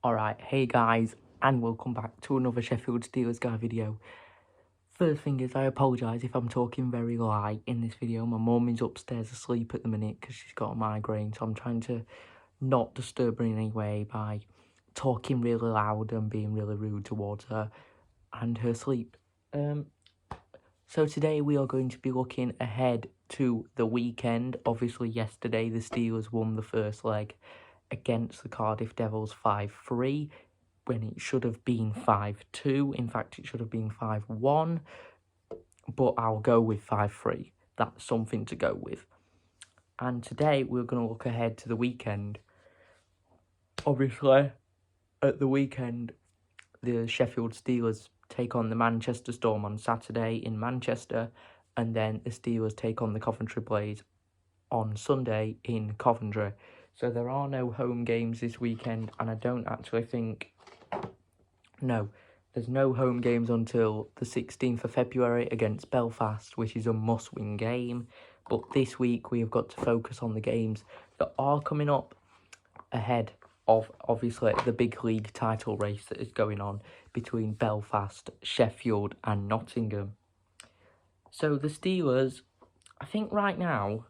Alright, hey guys, and welcome back to another Sheffield Steelers guy video. First thing is, I apologise if I'm talking very light in this video. My mum is upstairs asleep at the minute because she's got a migraine, so I'm trying to not disturb her in any way by talking really loud and being really rude towards her and her sleep. So today we are going to be looking ahead to the weekend. Obviously yesterday the Steelers won the first leg against the Cardiff Devils 5-3 when it should have been 5-2. In fact, it should have been 5-1, but I'll go with 5-3. That's something to go with. And today we're going to look ahead to the weekend. Obviously, at the weekend, the Sheffield Steelers take on the Manchester Storm on Saturday in Manchester, and then the Steelers take on the Coventry Blaze on Sunday in Coventry. So there are no home games this weekend, and I don't actually think... No, there's no home games until the 16th of February against Belfast, which is a must-win game. But this week we have got to focus on the games that are coming up ahead of, obviously, the big league title race that is going on between Belfast, Sheffield and Nottingham. So the Steelers, I think right now,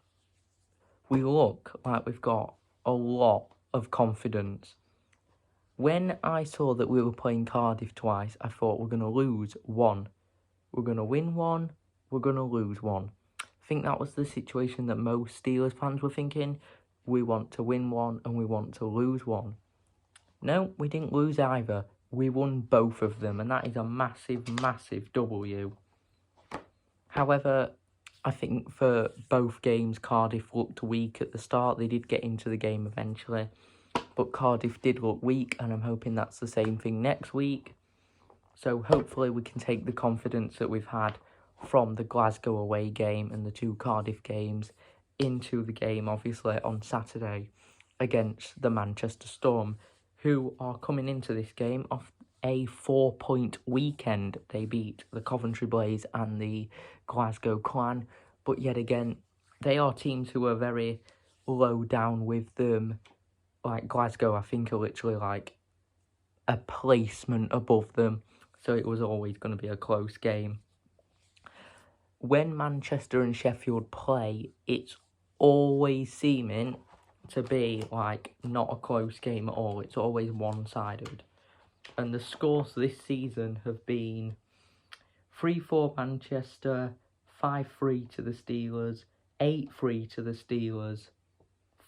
we look like we've got a lot of confidence. When I saw that we were playing Cardiff twice, I thought we're going to lose one. We're going to win one, we're going to lose one. I think that was the situation that most Steelers fans were thinking. We want to win one and we want to lose one. No, we didn't lose either. We won both of them, and that is a massive, massive W. However, I think for both games, Cardiff looked weak at the start. They did get into the game eventually, but Cardiff did look weak, and I'm hoping that's the same thing next week. So hopefully we can take the confidence that we've had from the Glasgow away game and the two Cardiff games into the game, obviously, on Saturday against the Manchester Storm, who are coming into this game off a 4-point weekend. They beat the Coventry Blaze and the Glasgow Clan, but yet again, they are teams who are very low down with them. Like Glasgow, I think, are literally like a placement above them, so it was always going to be a close game. When Manchester and Sheffield play, it's always seeming to be like not a close game at all. It's always one-sided. And the scores this season have been 3-4 Manchester, 5-3 to the Steelers, 8-3 to the Steelers,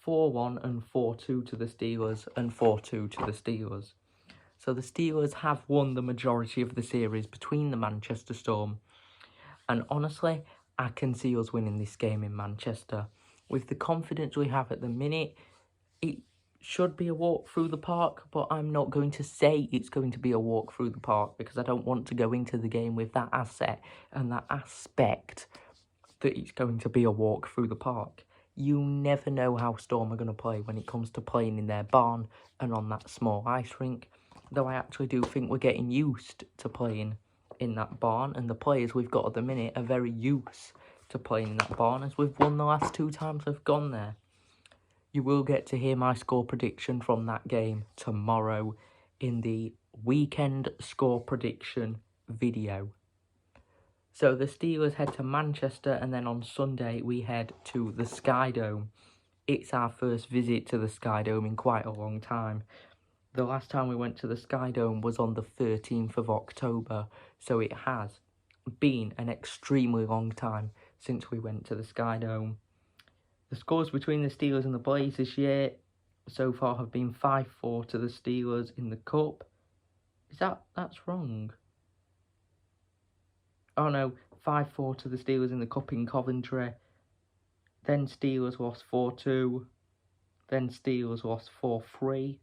4-1 and 4-2 to the Steelers, and 4-2 to the Steelers. So the Steelers have won the majority of the series between the Manchester Storm. And honestly, I can see us winning this game in Manchester. With the confidence we have at the minute, it should be a walk through the park, but I'm not going to say it's going to be a walk through the park because I don't want to go into the game with that asset and that aspect that it's going to be a walk through the park. You never know how Storm are going to play when it comes to playing in their barn and on that small ice rink, though I actually do think we're getting used to playing in that barn, and the players we've got at the minute are very used to playing in that barn, as we've won the last 2 times we've gone there. You will get to hear my score prediction from that game tomorrow in the weekend score prediction video. So the Steelers head to Manchester, and then on Sunday we head to the Sky Dome. It's our first visit to the Sky Dome in quite a long time. The last time we went to the Sky Dome was on the 13th of October, so it has been an extremely long time since we went to the Sky Dome. The scores between the Steelers and the Blaze this year so far have been 5-4 to the Steelers in the Cup. That's wrong. Oh no, 5-4 to the Steelers in the Cup in Coventry. Then Steelers lost 4-2. Then Steelers lost 4-3.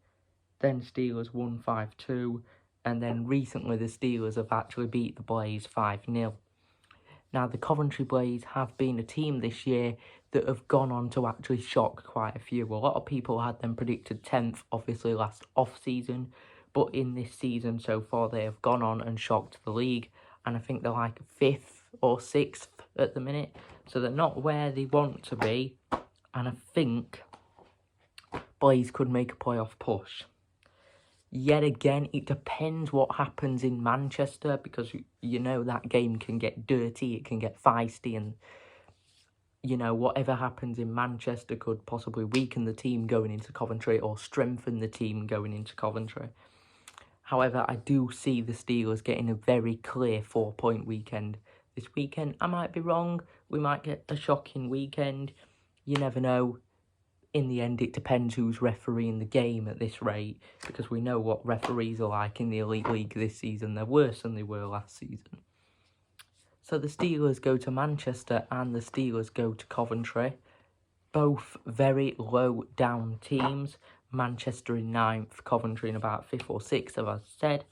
Then Steelers won 5-2. And then recently the Steelers have actually beat the Blaze 5-0. Now, the Coventry Blaze have been a team this year that have gone on to actually shock quite a few. A lot of people had them predicted 10th, obviously, last off-season. But in this season so far, they have gone on and shocked the league. And I think they're like 5th or 6th at the minute. So they're not where they want to be. And I think Blaze could make a playoff push. Yet again, it depends what happens in Manchester, because you know that game can get dirty, it can get feisty, and you know, whatever happens in Manchester could possibly weaken the team going into Coventry or strengthen the team going into Coventry. However, I do see the Steelers getting a very clear 4-point weekend this weekend. I might be wrong. We might get a shocking weekend. You never know. In the end, it depends who's refereeing the game at this rate, because we know what referees are like in the Elite League this season. They're worse than they were last season. So the Steelers go to Manchester and the Steelers go to Coventry. Both very low down teams. Manchester in 9th, Coventry in about 5th or 6th, as I said.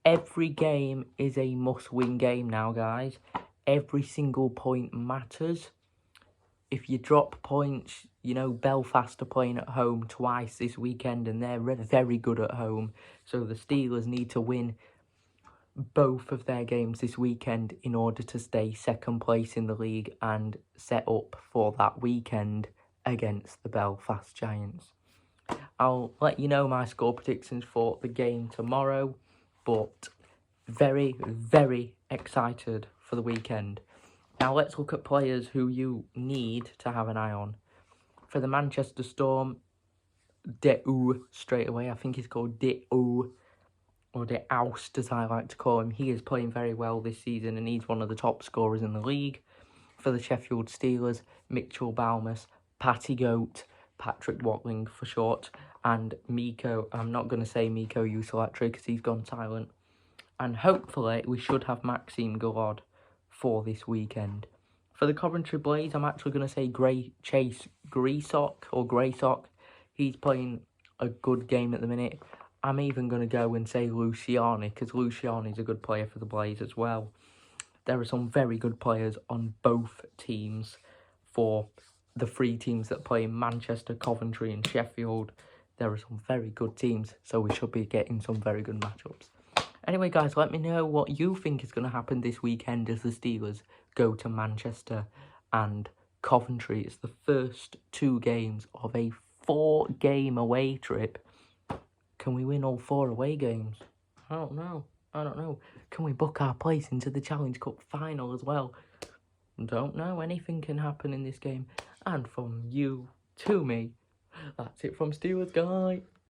Every game is a must-win game now, guys. Every single point matters. If you drop points, you know, Belfast are playing at home twice this weekend and they're very good at home. So the Steelers need to win both of their games this weekend in order to stay second place in the league and set up for that weekend against the Belfast Giants. I'll let you know my score predictions for the game tomorrow, but very, very excited for the weekend. Now let's look at players who you need to have an eye on. For the Manchester Storm, Deu straight away. I think he's called Deu, or De Oust as I like to call him. He is playing very well this season and he's one of the top scorers in the league. For the Sheffield Steelers, Mitchell Balmus, Patty Goat, Patrick Watling for short, and Miko. I'm not going to say Miko Usilatri because he's gone silent. And hopefully we should have Maxime Gallard for this weekend. For the Coventry Blaze, I'm actually going to say Chase Graysock. He's playing a good game at the minute. I'm even going to go and say Luciani, because Luciani's a good player for the Blaze as well. There are some very good players on both teams for the 3 teams that play in Manchester, Coventry and Sheffield. There are some very good teams, so we should be getting some very good matchups. Anyway, guys, let me know what you think is going to happen this weekend as the Steelers go to Manchester and Coventry. It's the first 2 games of a 4-game away trip. Can we win all 4 away games? I don't know. Can we book our place into the Challenge Cup final as well? Don't know. Anything can happen in this game. And from you to me, that's it from Steelers Guy.